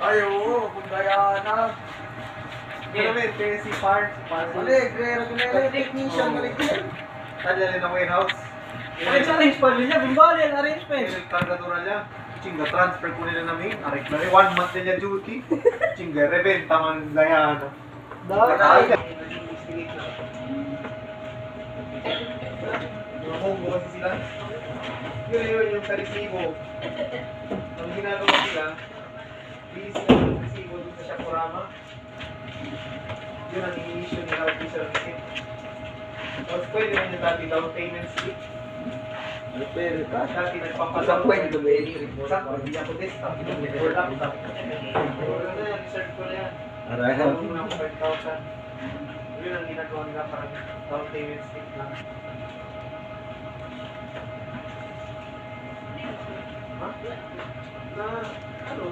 Ay, oo, kung kaya na. Pero may si Par. Balik, technician, balik din. Tadya rin ang warehouse. Arrange pa rin niya, bimbali ang arrangement. Yung kargadura niya. Chinga, transfer ko nila namin. Arik na rin. 1 month na niya duty. Chinga, rebenta man gaya na. Dahil. Lumungo kasi sila. Yun yung karisibo. Ang ginagawa sila, bilis sila ng karisibo dun sa Shakurama. Yun ang i-issue nila official receipt. Tapos pwede mo yung dati down payment slip. Pero ka. Dati Sa nagpapasok. kwento ba yun? Sakto, hindi ako this. Or laptop. Or ano yan, research ko na yan. Arahan. Ano mo na 5,000. Yun ang ginagawa nila parang down payment slip lang. Ha? Na, ano,